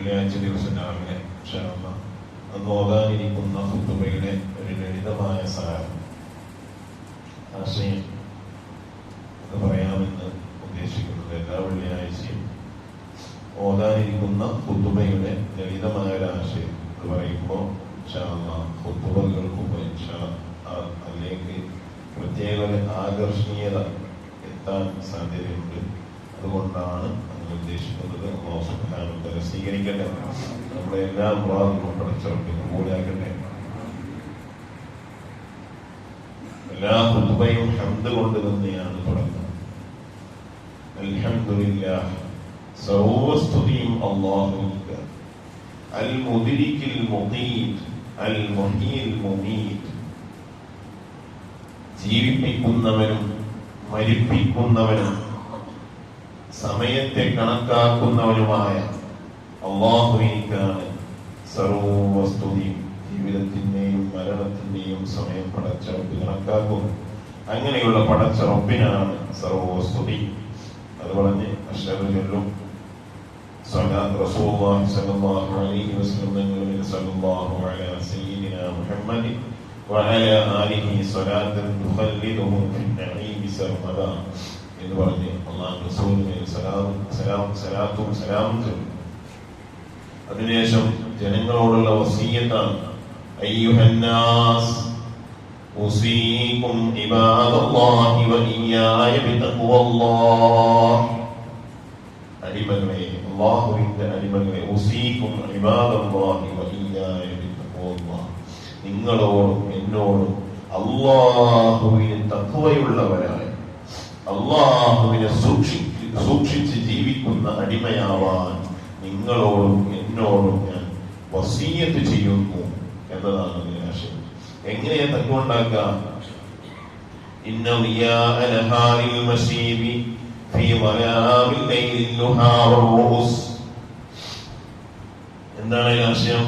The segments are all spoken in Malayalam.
വെള്ളിയാഴ്ച ദിവസം രാവിലെ അന്ന് ഓതാനിരിക്കുന്ന ഖുതുബയുടെ ഒരു ലളിതമായ സാരം ആശയം എന്ന് പറയാമെന്ന് ഉദ്ദേശിക്കുന്നത്. എല്ലാ വെള്ളിയാഴ്ചയും ഓതാനിരിക്കുന്ന ഖുതുബയുടെ ലളിതമായ ഒരു ആശയം എന്ന് പറയുമ്പോൾ ഖുതുബകൾക്കും അല്ലെങ്കിൽ പ്രത്യേക ആകർഷണീയത എത്താൻ സാധ്യതയുണ്ട്. അതുകൊണ്ടാണ് നമ്മൾ ഉദ്ദേശിക്കുന്നത്. അല്ലാഹു സുബ്ഹാനഹു വ തആല സ്വീകരിക്കട്ടെ. നമ്മുടെ എല്ലാ പ്രാർത്ഥനകളും പഠിച്ചവർക്ക് കൂടാക്കട്ടെ. എല്ലാ ഖുതുബയും ഹംദ് കൊണ്ട് തന്നെയാണ് തുടങ്ങുന്നത്. അൽഹംദുലില്ലാഹ്, സർവസ്തുതിയും അല്ലാഹുവിന്. അൽ മുദ്രിക്കിൽ മുഖീത്, അൽ മുഹീൽ മുമീത്, ജീവിപ്പിക്കുന്നവനും മരിപ്പിക്കുന്നവനും സമയത്തെ കണക്കാക്കുന്നവനുമായ അല്ലാഹുവിനാണ് സർവസ്തുതിയും. ജീവിതത്തിന്റെയും മരണത്തിന്റെയും സമയം പടച്ച റബ്ബ് കണക്കാക്കുന്നു. അങ്ങനെയുള്ള പടച്ച റബ്ബിനാണ് സർവസ്തുതി. അത് പറഞ്ഞ് അശ്ഹദു ചൊല്ലും. റസൂലുള്ളാഹി സ്വല്ലല്ലാഹു അലൈഹി വസല്ലം സല്ലല്ലാഹു അലാ സയ്യിദിനാ മുഹമ്മദ് വഅലാ ആലിഹി സ്വലാത്തൻ തുഖല്ലിദുഹു ഫിൻ നഈമി സർമദാ എന്ന് പറഞ്ഞ് അല്ലാഹു റസൂലിനെ സലാത്തും സലാമും ചൊല്ലും. അതിനുശേഷം ജനങ്ങളോടുള്ള വസിയ്യത്താണ്. അയ്യുഹന്നാസ് ഉസീകും ഇബാദല്ലാഹി വഇയ്യായ ബിതഖ്വല്ലാഹ്. അടിമകളെ, അല്ലാഹുവിന്റെ അടിമകളെ, ഉസീകും ഇബാദല്ലാഹി വഇയ്യായ ബിതഖ്വല്ലാഹ്, നിങ്ങളോടും എന്നോടും അല്ലാഹുവിനെ തഖ്വയുള്ളവരായി അല്ലാഹുവിനെ സൂക്ഷിച്ച് ജീവിക്കുന്ന അടിമയാവാൻ നിങ്ങളോടും എന്നോടും ഞാൻ വസിയ്യത്ത് ചെയ്യുന്നു എന്നതാണ് അതിന്റെ ആശയം. എങ്ങനെയാ തഖ്വ ഉണ്ടാക്കാം? ഇന്ന ദിയാഅ നഹാരിൽ മശീബി ഫീ വലാമിൽ ലൈലിൽ ലുഹാ വറുസ്. എന്താണ് ഈ ആശയം?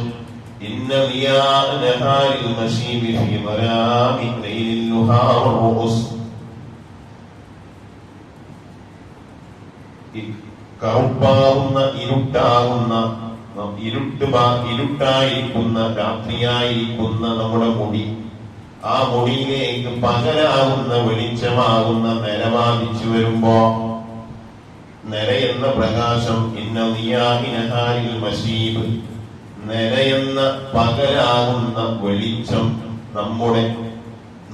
ഇന്ന ദിയാഅ നഹാരിൽ മശീബി ഫീ വലാമിൽ ലൈലിൽ ലുഹാ വറുസ്. കറുപ്പാകുന്ന ഇരുട്ടായിരിക്കുന്ന രാത്രിയായിരിക്കുന്ന നമ്മുടെ മുടി, ആ മുടിയിലേക്ക് പകലാകുന്ന വെളിച്ചമാകുന്ന നിര ബാധിച്ചു വരുമ്പോ നിരയെന്ന പ്രകാശം ഇന്നഹാരിൽ മശീബ്, നിരയെന്ന പകലാകുന്ന വെളിച്ചം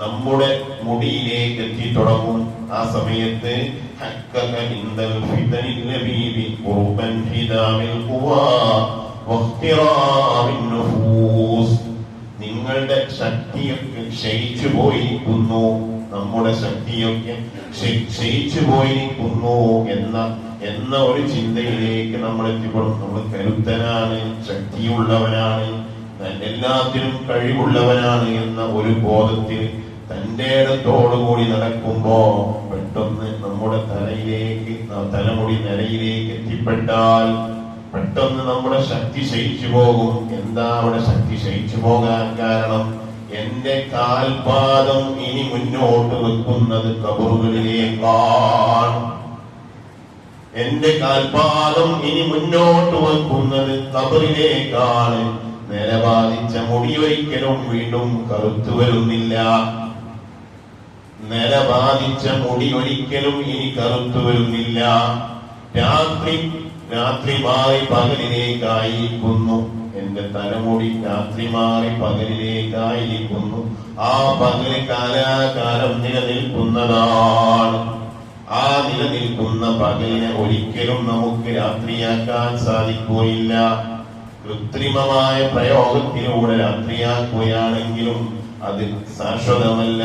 നമ്മുടെ മുടിയിലേക്ക് എത്തി തുടങ്ങും. ആ സമയത്ത് നിങ്ങളുടെ ശക്തിയൊക്കെ ക്ഷയിച്ചു പോയിരിക്കുന്നു, നമ്മുടെ ശക്തിയൊക്കെ ക്ഷയിച്ചു പോയിരിക്കുന്നു എന്ന ഒരു ചിന്തയിലേക്ക് നമ്മൾ എത്തിപ്പെടും. നമ്മൾ കരുത്തനാണ്, ശക്തിയുള്ളവനാണ്, എല്ലാത്തിനും കഴിവുള്ളവനാണ് എന്ന ഒരു ബോധത്തിൽ തന്റെ ഇടത്തോടുകൂടി നടക്കുമ്പോ പെട്ടെന്ന് നമ്മുടെ തലമുടി നിരയിലേക്ക് എത്തിപ്പെട്ടാൽ പെട്ടെന്ന് നമ്മുടെ ശക്തി ക്ഷയിച്ചു പോകും. എന്താ അവിടെ ശക്തി ക്ഷയിച്ചു പോകാൻ കാരണം? എന്റെ കാൽപാദം ഇനി മുന്നോട്ട് വെക്കുന്നത് ഖബറുകളിലേക്കാണ്. എന്റെ കാൽപാദം ഇനി മുന്നോട്ട് വെക്കുന്നത് ഖബറിലേക്കാണ്. നിരബാധിച്ച മുടി ഒരിക്കലും വീണ്ടും കറുത്തു വരുന്നില്ല. നിരബാധിച്ച മുടി ഒരിക്കലും ഇനി കറുത്തു വരുന്നില്ല. രാത്രി മാറി പകലിലേക്കായിരിക്കുന്നു. എന്റെ തലമുടി രാത്രി മാറി പകലിലേക്കായിരിക്കുന്നു. ആ പകല് കാലാകാലം നിലനിൽക്കുന്നതാണ്. ആ നിലനിൽക്കുന്ന പകലിനെ ഒരിക്കലും നമുക്ക് രാത്രിയാക്കാൻ സാധിക്കുകയില്ല. കൃത്രിമമായ പ്രയോഗത്തിലൂടെ രാത്രിയാക്കുകയാണെങ്കിലും അത് ശാശ്വതമല്ല.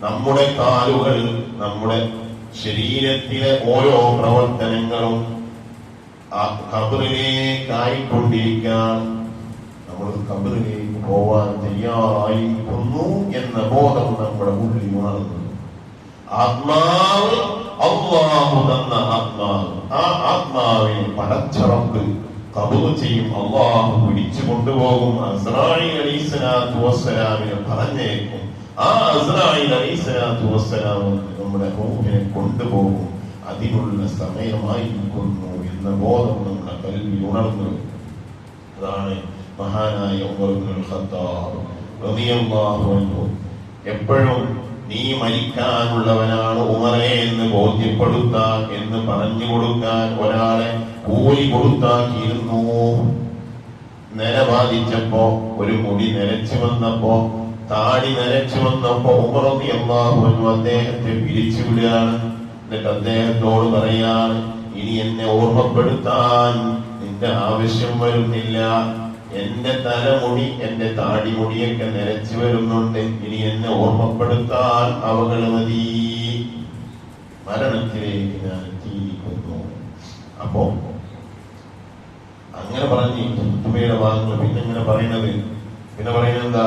നമ്മുടെ കാലുകൾ, നമ്മുടെ ശരീരത്തിലെ ഓരോ പ്രവർത്തനങ്ങളും ആ ഖബറിലേക്കായിക്കൊണ്ടിരിക്കുകയാണ്. നമ്മൾ ഖബറിലേക്ക് പോവാൻ തയ്യാറായിരിക്കുന്നു എന്ന ബോധം നമ്മുടെ ഉള്ളിൽ ഉണർന്നു. ആത്മാവ്, അല്ലാഹു തന്ന ആത്മാവ്, ആ ആത്മാവിനെ പടച്ച റബ്ബ് ഖബൂൽ ചെയ്യും. അല്ലാഹു പിടിച്ചു കൊണ്ടുപോകും. അസ്റാഈൽ അലൈഹിസ്സലാത്തു വസ്സലാമിനെ പറഞ്ഞേക്കും. ആ അസ്റാഈൽ അലൈഹിസ്സലാത്തു വസ്സലാം നമ്മുടെ റൂഹിനെ കൊണ്ടുപോകും. അതിനുള്ള സമയമായിരിക്കുന്നു എന്ന ബോധം നമ്മുടെ കൽവിൽ ഉണർന്നു. അതാണ് മഹാനായ ഉമർ ഇബ്നുൽ ഖത്താബ് റളിയല്ലാഹു അൻഹു എപ്പോഴും നീ മരിക്കാനുള്ളവനാണ് ഉമറേ എന്ന് ബോധ്യപ്പെടുത്താൻ, എന്ന് പറഞ്ഞു കൊടുക്കാൻ ഒരാളെ കൂലി കൊടുത്താക്കിയിരുന്നു. നില ബാധിച്ചപ്പോ, ഒരു മുടി നരച്ചു വന്നപ്പോ, താടി നരച്ചു വന്നപ്പോ ഉമർ റളിയല്ലാഹു അൻഹു അദ്ദേഹത്തെ പിരിച്ചുവിടുകയാണ്. എന്നിട്ട് അദ്ദേഹത്തോട് പറയാണ്, ഇനി എന്നെ ഓർമ്മപ്പെടുത്താൻ നിന്റെ ആവശ്യം വരുന്നില്ല. എന്റെ തലമുടി, എന്റെ താടിമുടിയൊക്കെ നിരച്ചു വരുന്നുണ്ട്. ഇനി എന്നെ ഓർമ്മപ്പെടുത്താൻ അവകൾ മതി. മരണത്തിലേക്ക് ഞാൻ എത്തിയിരിക്കുന്നു. അപ്പോ അങ്ങനെ പറഞ്ഞ് തുബയുടെ ഭാഗങ്ങൾ പിന്നെ ഇങ്ങനെ പറയുന്നത് എന്താ?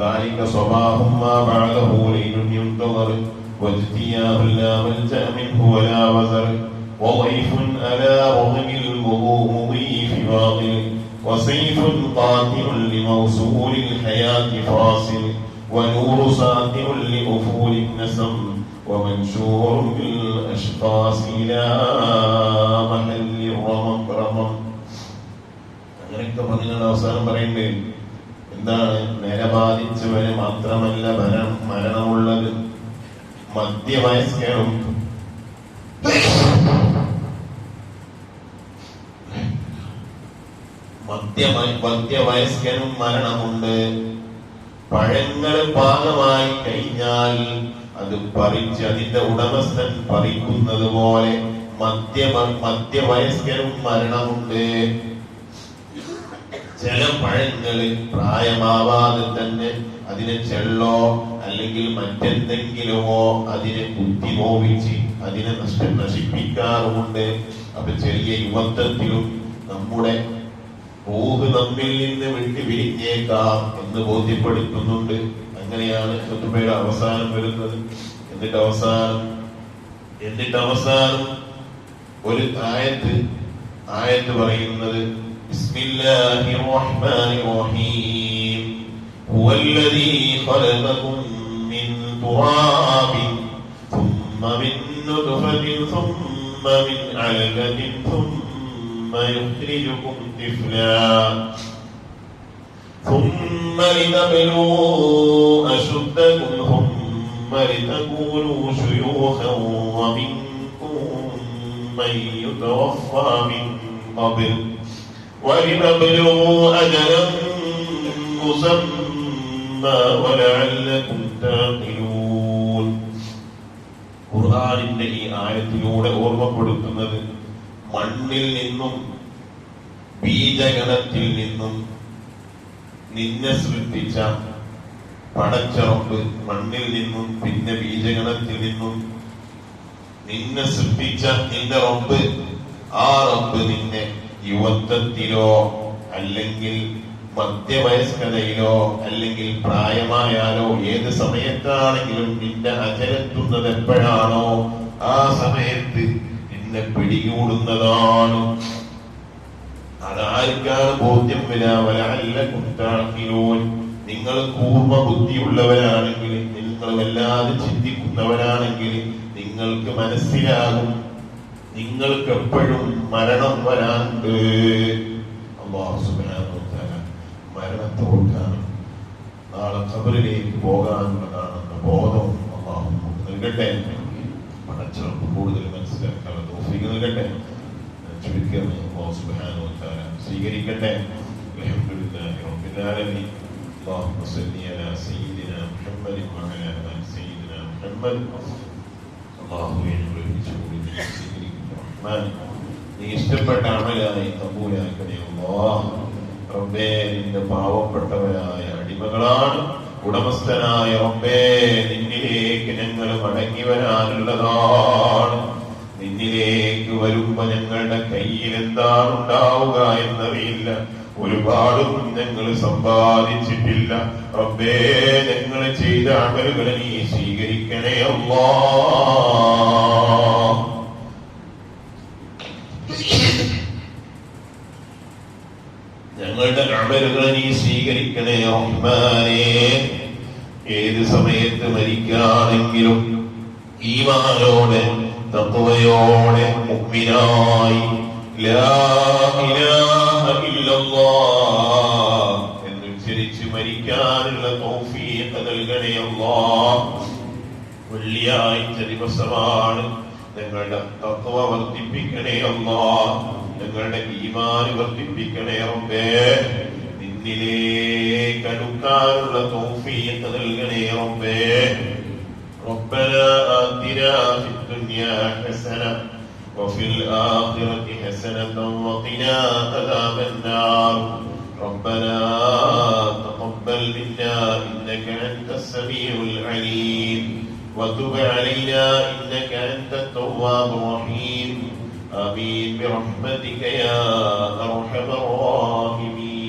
ذلك صباح ما بعده ليل ينتظر واجتياه لا ملجأ منه ولا وزر وضيف على رغم المضيف باطل وسيف قاتل لموصول الحياة فاصل ونور ساطع لأفول النسم ومنشور بالأشخاص إلى محل الرمم. അങ്ങനെയൊക്കെ പറഞ്ഞാൽ അവസാനം പറയണ്ടേ എന്താണ്? നിലബാധിച്ചവന് മാത്രമല്ല മരണമുള്ളത്, മധ്യവയസ്കനും മധ്യവയസ്കനും മരണമുണ്ട്. പഴങ്ങൾ പാകമായി കഴിഞ്ഞാൽ അത് പറിച്ച് അതിന്റെ ഉടമസ്ഥൻ പറിക്കുന്നത് പോലെ മധ്യവയസ്കനും മരണമുണ്ട്. ചില പഴങ്ങള് പ്രായമാവാതെ തന്നെ അതിനെ ചെള്ളോ അല്ലെങ്കിൽ മറ്റെന്തെങ്കിലുമോ അതിനെ കുത്തി നോവിച്ച് അതിനെ നശിപ്പിക്കാറുമുണ്ട്. അപ്പൊ ചെറിയ യുവത്വത്തിലും നമ്മുടെ റൂഹ് നമ്മിൽ നിന്ന് വിട്ടു പിരിഞ്ഞേക്കാം എന്ന് ബോധ്യപ്പെടുത്തുന്നുണ്ട്. അങ്ങനെയാണ് ഖുതുബയുടെ അവസാനം വരുന്നത്. എന്നിട്ട് അവസാനം ഒരു ആയത്ത് പറയുന്നത് ബിസ്മില്ലാഹിർ റഹ്മാനിർ റഹീം ഹുവല്ലദീ ഖലഖകും മിൻ തുറാബിൻ ثم من نطفة ثم من علقة ثم يخرجكم طفلا ثم لتبلغوا أشدكم ثم لتكونوا شيوخا ومنكم من يتوفى من قبل ولتبلغوا أجلا مسمى ولعلكم تعقلون. ഖുർആനിന്റെ ഈ ആയത്തിലൂടെ ഓർമ്മപ്പെടുത്തുന്നത് മണ്ണിൽ നിന്നും ബീജഗണത്തിൽ നിന്നും നിന്നെ സൃഷ്ടിച്ച പടച്ചറപ്പ്, മണ്ണിൽ നിന്നും പിന്നെ ബീജഗണത്തിൽ നിന്നും നിന്നെ സൃഷ്ടിച്ച നിന്റെ റബ്ബ്, ആ റബ്ബ് നിന്നെ യുവത്വത്തിലോ അല്ലെങ്കിൽ മധ്യവയസ്കതയിലോ അല്ലെങ്കിൽ പ്രായമായാലോ ഏത് സമയത്താണെങ്കിലും നിന്നെ അചരത്തുന്നത് എപ്പോഴാണോ ആ സമയത്ത് നിന്നെ പിടികൂടുന്നതാണ്. അതാർക്കാണ് ബോധ്യം വരാൻ? നിങ്ങൾ കൂർമ്മ ബുദ്ധിയുള്ളവരാണെങ്കിൽ, നിങ്ങൾ വല്ലാതെ ചിന്തിക്കുന്നവരാണെങ്കിൽ നിങ്ങൾക്ക് മനസ്സിലാകും നിങ്ങൾക്ക് എപ്പോഴും മരണം വരാനുണ്ട്. അല്ലാഹു സുബ്ഹാനഹു വ തആല മരണത്തോടാണ്, നാളെ ഖബറിലേക്ക് പോകാനുള്ളതാണെന്ന ബോധം അല്ലാഹു നൽകട്ടെ. പടച്ചവർക്ക് കൂടുതൽ മനസ്സിലാക്കാനുള്ള തൗഫീഖ് നൽകട്ടെ. ചുരുക്കമേ അല്ലാഹു സുബ്ഹാനഹു വ തആല സ്വീകരിക്കട്ടെ. അൽഹംദുലില്ലാഹി റബ്ബിൽ ആലമീൻ. اللهم صل على سيدنا محمد وعلى آل سيدنا محمد. അല്ലാഹു നീ ഇഷ്ടപ്പെട്ട അമലായി കബൂലാക്കണേ അല്ലാഹ്. റബ്ബേ, നിന്റെ പാവപ്പെട്ടവരായ അടിമകളാണ്. ഉടമസ്ഥനായ റബ്ബേ, നിന്നിലേക്ക് ഞങ്ങൾ മടങ്ങി വരാനുള്ളതാണ്. നിന്നിലേക്ക് വരുമ്പോ ഞങ്ങളുടെ കയ്യിൽ എന്താണ് ഉണ്ടാവുക എന്നറിയില്ല. ഒരുപാട് ഞങ്ങൾ സമ്പാദിച്ചിട്ടില്ല. റബ്ബേ, ഞങ്ങൾ ചെയ്ത അമലുകൾ നീ സ്വീകരിക്കണേ അല്ലാഹ്. ഞങ്ങളുടെ അമലുകൾ നീ സ്വീകരിക്കണേ റഹ്മാനേ. ഏത് സമയത്ത് മരിക്കാണെങ്കിലും ഈമാനോടെ തഖ്വയോടെ മുഅ്മിനായി ലാ ഇലാഹ ഇല്ലല്ലാഹ് വെള്ളിയാഴ്ച ദിവസമാണ്. ഞങ്ങളുടെ തഖ്വ വർദ്ധിപ്പിക്കണേ അല്ലാഹ്, ഞങ്ങളുടെ ഈമാൻ വർദ്ധിപ്പിക്കണേ റബ്ബേ. നിന്നിലേക്ക് അടുക്കാനുള്ള തൗഫീഖ് നൽകണേ റബ്ബേ. ربنا آتنا في الدنيا حسنة وفي الآخرة حسنة وقنا عذاب النار. ربنا تقبل منا إنك أنت السميع العليم وتب علينا إنك أنت التواب الرحيم. آمين برحمتك يا أرحم الراحمين.